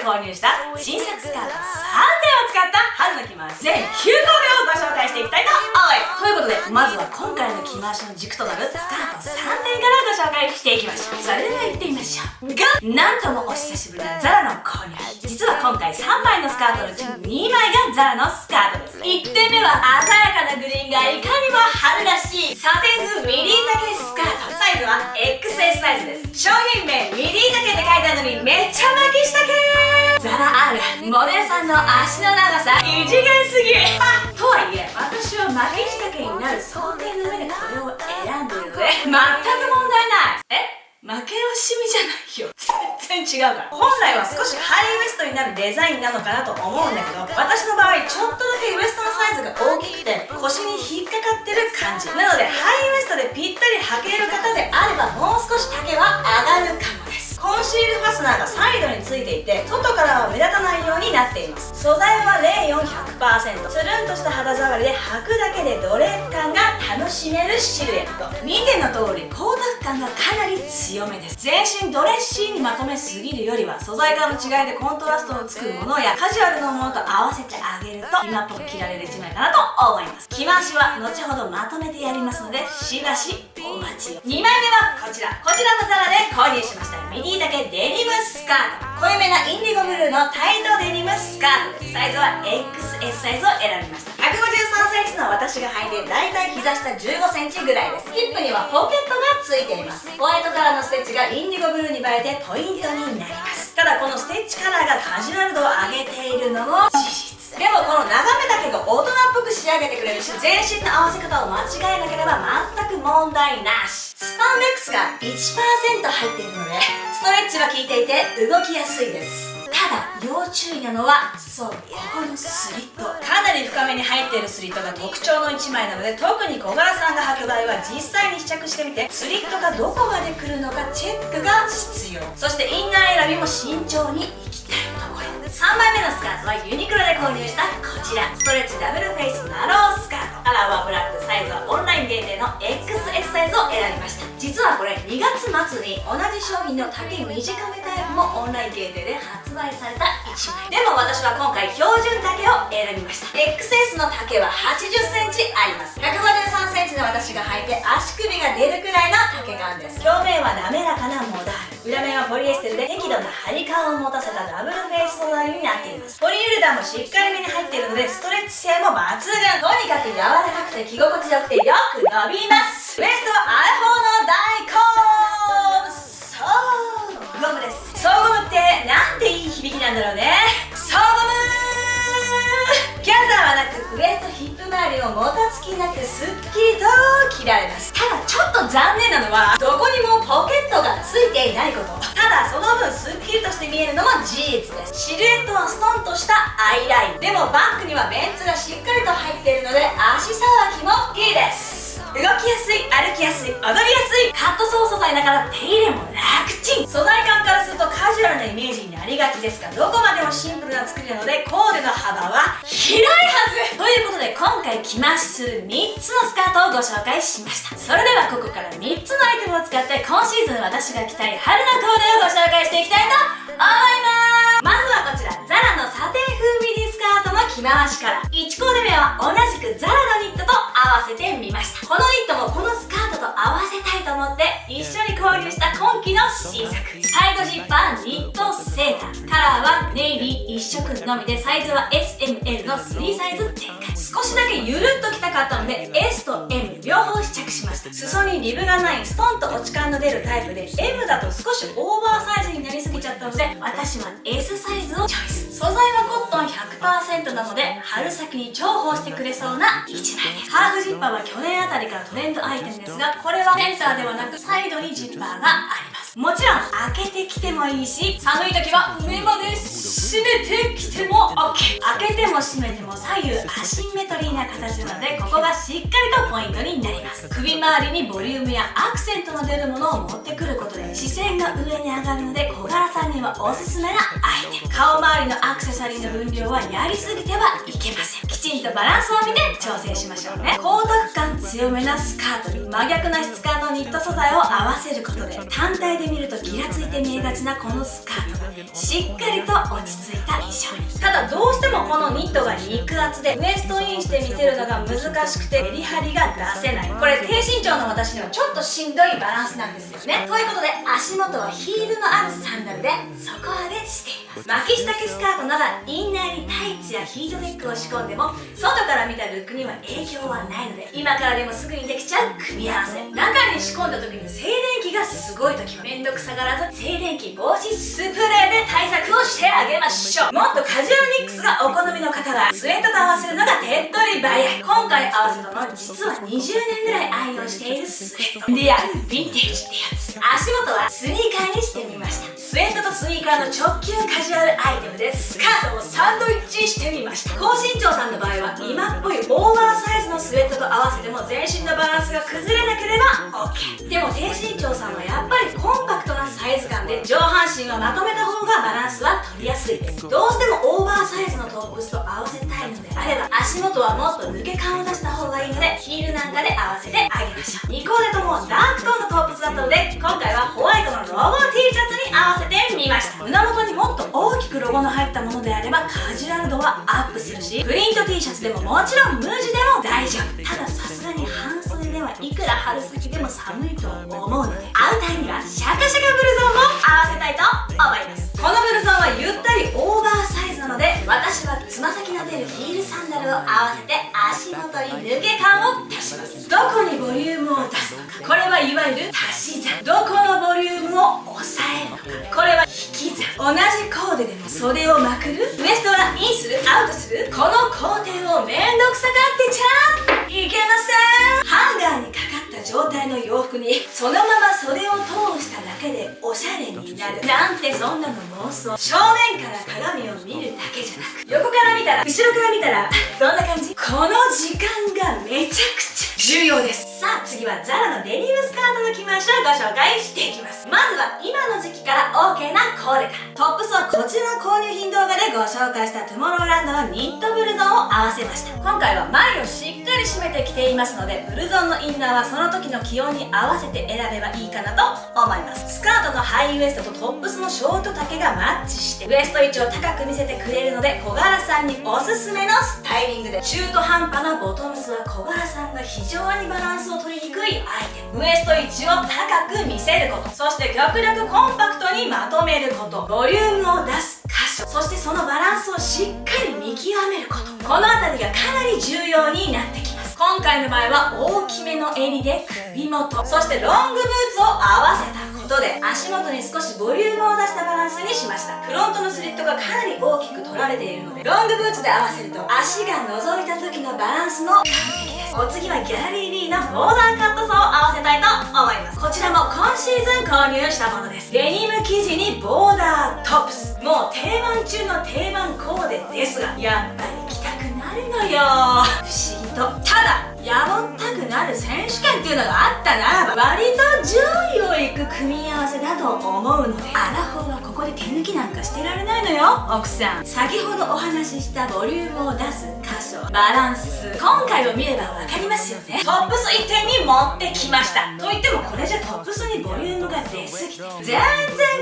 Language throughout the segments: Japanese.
購入した新作スカート3点を使った春の着回し全9個目をご紹介していきたいと思います。ということで、まずは今回の着回しの軸となるスカート3点からご紹介していきましょう。それでは行ってみましょう。なんともお久しぶりなザラの購入。実は今回3枚のスカートのうち2枚がザラのスカートです。1点目は鮮やかなグリーンがいかにも春らしいサテン風ミディ丈スカート。サイズは XS サイズです。商品名ミディ丈って書いてあるのにめっちゃ巻き下系。ザラ R モデルさんの足の長さ異次元すぎとはいえ、私は巻き下系になる想定の上でこれを選んでいるので全く問題ない。負け惜しみじゃないよ。全然違うから。本来は少しハイウエストになるデザインなのかなと思うんだけど、私の場合ちょっとだけウエストのサイズが大きくて腰に引っかかってる感じなので、ハイウエストでぴったり履ける方であればもう少し丈は上がるかもです。コンシールファスナーがサイドについていて外からは目立たないようになっています。素材はレーヨン 100%、 つるんとした肌触りで履くだけでドレッ感が楽しめるシルエット。見ての通り光沢感がかなり強めです。全身ドレッシーにまとめすぎるよりは素材感の違いでコントラストを作るものやカジュアルなものと合わせてあげると今っぽく着られる一枚かなと思います。着回しは後ほどまとめてやりますのでしばしお待ちを。2枚目はこちらもザラで購入しましたミディ丈デニムスカート。濃いめなインディゴブルーのタイトデニムスカートです。サイズは XS サイズを選びました。153センチの私が履いてだいたい膝下15センチぐらいです。ヒップにはポケットがついています。ホワイトカラーのステッチがインディゴブルーに映えてポイントになります。ただこのステッチカラーがカジュアル度を上げているのも事実。でもこの長めだけが大人っぽく仕上げてくれるし、全身の合わせ方を間違えなければ全く問題なし。スパンデックスが 1% 入っているのでストレッチは効いていて動きやすいです。ただ要注意なのはここのスリット。かなり深めに入っているスリットが特徴の1枚なので、特に小柄さんが履く場合は実際に試着してみてスリットがどこまで来るのかチェックが必要。そしてインナー選びも慎重にいきたいところ。3枚目のスカートはユニクロで購入したこちらストレッチダブルフェイスナロースカート。カラーはブラック、サイズはオンライン限定の XS サイズを選びました。実はこれ2月末に同じ商品の丈短めタイプもオンライン限定で発売された1枚でも、私は今回標準丈を選びました。 XS の丈は80センチあります。153センチの私が履いて足首が出るくらいの丈感です。表面は滑らかなモダール、裏面はポリエステルで適度な張り感を持たせたダブルフェイス素材になっています。ポリウレタンもしっかりめに入っているのでストレッチ性も抜群。とにかく柔らかくて着心地よくてよく伸びます。ウエストはアラフォーの大好物、そうゴムです。そうゴムってなんていい響きなんだろうね。そうゴムギャザーはなくウエストヒップ周りをもたつきなくすっきりと着られます。ただちょっと残念なのはどこにもポケットがついていないこと。ただその分すっきりとして見えるのも事実です。シルエットはストンとしたアイラインでもバッグにはメンツがしっかりと入っているので足さばきもいいです。動きやすい、歩きやすい、踊りやすい、カットソー素材だから手入れも楽ちん。素材感からするとカジュアルなイメージになりがちですが、どこまでもシンプルな作りなのでコーデの幅は広いはずということで、今回着回しする3つのスカートをご紹介しました。それではここから3つのアイテムを使って今シーズン私が着たい春のコーデをご紹介していきたいと思います。まずはこちらザラのサテン風ミディスカートの着回しから。1コーデ目は同じくザラのニットと合わせてみました。このニットもこのスカートと合わせたいと思って一緒に購入した今季の新作サイドジッパーニットセーター。カラーはネイビー1色のみでサイズは SML の3サイズ展開。少しだけゆるっと着たかったので S と M 両方試着しました。裾にリブがないストンと落ち感の出るタイプで M だと少しオーバーサイズになりすぎちゃったので私は S サイズをチョイス。素材はコットン 100% なので春先に重宝してくれそうな1枚です。ハーフジッパーは去年あたりからトレンドアイテムですが、これはセンターではなくサイドにジッパーがあります。もちろん開けてきてもいいし、寒い時は上まで閉めてきても OK。 開けても閉めても左右アシンメトリーな形なのでここがしっかりとポイントになります。首周りにボリュームやアクセントの出るものを持ってくることで視線が上に上がるので小柄ささんにはおすすめなアイテム。顔周りのアクセサリーの分量はやりすぎてはいけません。きちんとバランスを見て調整しましょうね。光沢感強めなスカートに真逆な質感のニット素材を合わせることで、単体で見るとギラついて見えがちなこのスカートがしっかりと落ち着いた印象に。ただどうしてもこのニットが肉厚でウエストインして見せるのが難しくてメリハリが出せない。これ低身長の私にはちょっとしんどいバランスなんですよね。ということで足元はヒールのあるサンダルで底上げしています。巻き下着スカートならインナーにタイツやヒートテックを仕込んでも外から見たルックには影響はないので、今からでもすぐにできちゃう組み合わせ。中に仕込んだ時に静電気がすごい時はめんどくさがらず静電気防止スプレーで対策をしてあげましょう。もっとカジュアルミックスがお好みの方はスウェットと合わせるのが手っ取り早い。今回合わせたのは実は20年ぐらい愛用しているスウェット。リアルヴィンテージってやつ。足元はスニーカーにしてみました。スウェットとスニーカーの直球カジュアルアイテムでスカートをサンドイッチしてみました。高身長さんの場合は今っぽいオーバーサイズのスウェットと合わせても全身のバランスが崩れなければ OK。 でも低身長さんはやっぱりコンパクトなサイズ感で上半身はまとめた方がバランスは取りやすいです。どうしてもオーバーサイズのトップスと合わせたいのであれば足元はもっと抜け感を出した方がいいのでヒールなんかで合わせてあげましょう。2コーデともダークトーンのトップスだったので今回はホワイトのロゴ T シャツに合わせてみました。胸元にもっと大きくロゴの入ったものであればカジュアル度はアップするし、プリント T シャツでももちろん無地でも大丈夫。たださすがに半袖ではいくら春先でも寒いと思うのでアウターにはシャカシャカブルゾンを合わせたいと思います。このブルゾンはゆったりオーバーサイズなので私はつま先の出るヒールサンダルを合わせて足元に抜け感を足します。どこにボリュームを出すのか、これはいわゆる足し算。どこのボリュームを抑えるのか、これは引き算。同じコーデでも袖をまくる、ウエストはインするアウトする、この工程をめんどくさがってちゃいけません。ハンガーにかかった状態の洋服にそのまま袖を通しただけでおしゃれになるなんて、そんなの妄想。正面から鏡を見るだけじゃなく横から見たら後ろから見たらどんな感じ。この時間がめちゃくちゃ重要です。さあ次はザラのデニムスカートの着回しをご紹介していきます。まずは今の時期から OK なコーデから。トップスはこちらの購入品動画でご紹介したトゥモローランドのニットブルゾンを合わせました。今回は前をしっかり締めてきていますのでブルゾンのインナーはその時の気温に合わせて選べばいいかなと思います。スカートのハイウエストとトップスのショート丈がマッチしてウエスト位置を高く見せてくれるので小柄さんにおすすめのスタイリングで、中途半端なボトムスは小柄さんが非常にバランスを取りにくいアイテム。ウエスト位置を高く見せること、そして極力コンパクトにまとめること、ボリュームを出す箇所、そしてそのバランスをしっかり見極めること、この辺りがかなり重要になってきます。今回の場合は大きめの襟で首元、そしてロングブーツを合わせたことで足元に少しボリュームを出したバランスにしました。フロントのスリットがかなり大きく取られているのでロングブーツで合わせると足が覗いた時のバランスも完璧です。お次はギャラリー B のボーダーカットソーを合わせたいと思います。こちらも今シーズン購入したものです。デニム生地にボーダートップス、もう定番中の定番コーデですがやっぱり着たくなるのよ、不思議と。ただやぼったくなる選手権っていうのがあったならば割と上位をいく組み合わせだと思うので、アラフォーはここで手抜きなんかしてられないのよ奥さん。先ほどお話ししたボリュームを出す箇所、バランス、今回を見れば分かりますよね。トップス1点に持ってきました。といってもこれじゃトップスにボリュームが出すぎて全然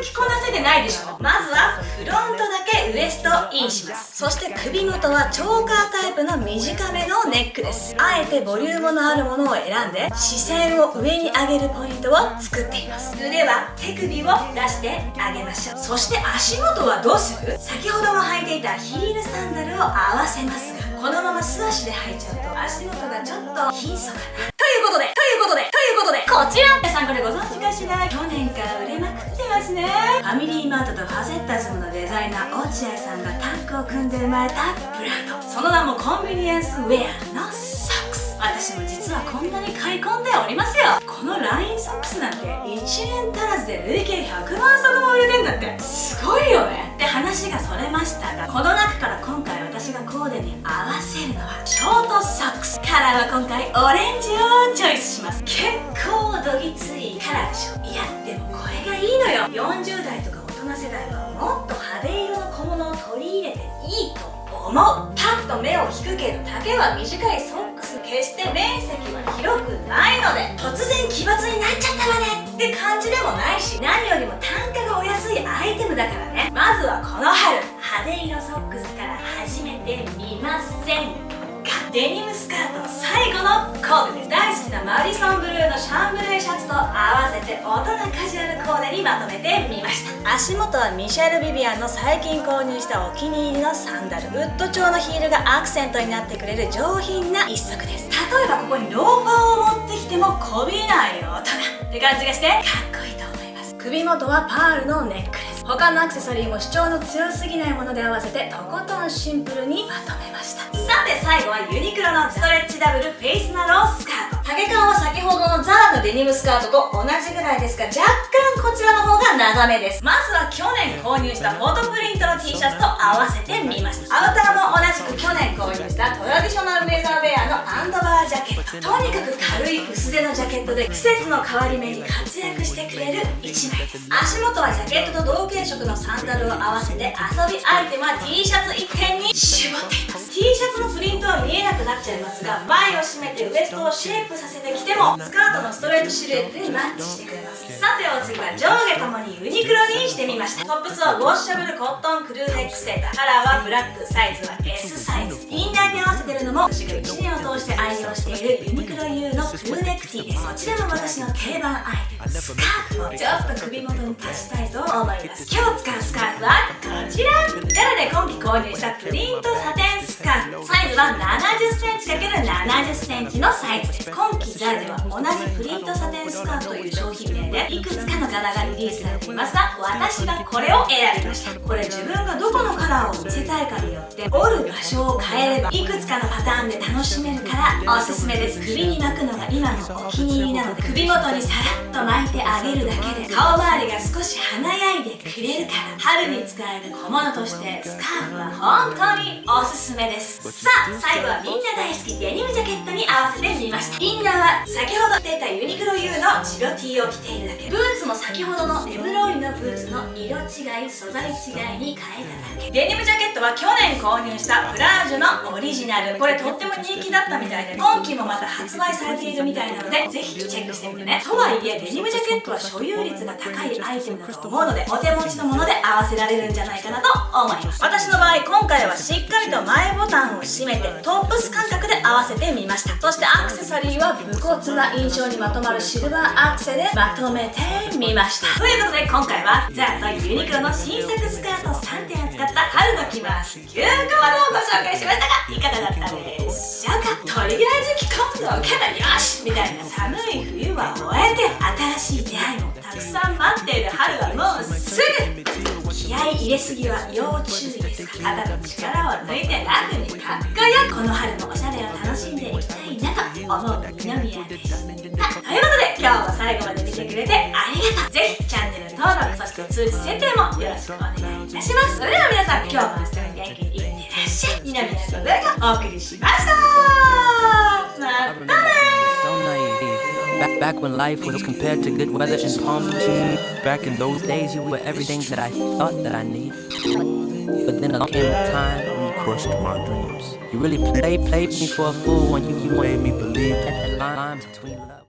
着こなせてないでしょ。まずはフロントだけウエストインします。そして首元はチョーカータイプの短めのネックです。あえてボリュームのあるものを選んで視線を上に上げるポイントを作っています。腕は手首を出してあげましょう。そして足元はどうする？先ほども履いていたヒールサンダルを合わせますがこのまま素足で履いちゃうと足元がちょっと貧相かなということでこちら皆さんこれご存知かしら、去年から売れまくってますね。ファミリーマートとファゼッタズムのデザイナー落合さんがタッグを組んで生まれたブランド、その名もコンビニエンスウェアのソックス。私も実はこんなに買い込んでおりますよ。このラインソックスなんて1年足らずで累計100万足も売れてんだって、すごいよね。って話がそれましたが、この中から今回私がコーデに合わせるのはショートソックス。カラーは今回オレンジをチョイスします。結構どぎついカラーでしょ。いやでもこれがいいのよ。40代とか大人世代はもっと派手色の小物を取り入れていいと思う。パッと目を引くけど丈は短いソックス、決して面積は広くないので突然奇抜になっちゃったわねって感じでもないし、何よりも単価がお安いアイテムだからね。まずはこの春派手色ソックスから始めてみませんか。デニムスカート最後のコーデです。大好きなマリソンブルーのシャンブレーシャツと合わせて大人カジュアルコーデにまとめてみました。足元はミシェル・ビビアンの最近購入したお気に入りのサンダル、ウッド調のヒールがアクセントになってくれる上品な一足です。例えばここにローファーを持ってきてもこびない大人って感じがしてかっこいいと思います。首元はパールのネックレス、他のアクセサリーも主張の強すぎないもので合わせてとことんシンプルにまとめました。さて最後はユニクロのストレッチダブルフェイスナロースカート。丈感は先ほどのザラのデニムスカートと同じぐらいですが、若干こちらの方が長めです。まずは去年購入したフォトプリントの T シャツと合わせてみました。アウターも同じく去年購入したトラディショナルレザーウェアのアンドバージャケット。とにかく軽い薄手のジャケットで季節の変わり目に活躍してくれる一枚です。足元はジャケットと同系色のサンダルを合わせて遊びアイテムは T シャツ一点に絞っています。 T シャツのプリントは見えなくなっちゃいますが、前を締めてウエストをシェイプさせてきてもスカートのストレートシルエットにマッチしてくれます。さてお次は上下ともにユニクロにしてみました。トップスはウォッシャブルコットンクルーネックセーター、カラーはブラック、サイズは S サイズ。インナーに合わせてるのも私が1年を通して愛用しているユニクロ U のクルーネック T です。こちらも私の定番アイテム。スカーフをちょっと首元に足したいと思います。今日使うスカーフはこちら。ザラで今季購入したプリントサテンスカーフ、サイズは 70cm×70cm のサイズです。今季ザラでは同じプリントサテンスカーフという商品名でいくつかの柄がリリースされていますが、私はこれを選びました。これ自分がどこのカラーを見せたいかによって折る場所を変えればいくつかのパターンで楽しめるからおすすめです。首に巻くのが今のお気に入りなので、首元にさらっと巻いてあげるだけで顔周りが少し華やいでくれるから、春に使える小物としてスカーフは本当におすすめです。さあ最後はみんな大好きデニムジャケットに合わせてみました。インナーは先ほど着ていたユニクロ U の白 T を着ているだけ。ブーツも先ほどのエムローリのブーツの色違い素材違いに変えただけ。デニムジャケットは去年購入したプラージュのオリジナル、これとっても人気だったみたいで今季もまた発売されているみたいなのでぜひチェックしてみてね。とはいえデニムジャケットは所有率が高いアイテムだと思うのでお手持ちのもので合わせられるんじゃないかなと思います。私の場合今回はしっかりと前ボタンを閉めてトップス感覚で合わせてみました。そしてアクセサリーは武骨な印象にまとまるシルバーアクセでまとめてみました。ということで今回はザラとユニクロの新作スカート3点を使った春の着回し9個ものをご紹介しましたがいかがだったでしょうか。とりあえず着込んでおけばよしみたいな寒い冬は終えて新しい出会いもたくさん待っている春はもうすぐ。気合い入れすぎは要注意です。肩の力を抜いてラフにかっこよくこの春のおしゃれを楽しんでいきたいなと思う二宮でした。ということで今日も最後まで見てくれてありがとう。ぜひチャンネル登録そして通知設定もよろしくお願いいたします。それでは皆さん今日も明日も元気にいってらっしゃい。二宮の動画お送りしました。またねBack when life was compared to good weather and palm trees. Back in those days, you were everything that I thought that I needed. But then along came a time when you crushed my dreams. You really played me for a fool when you made me believe that the lines between love.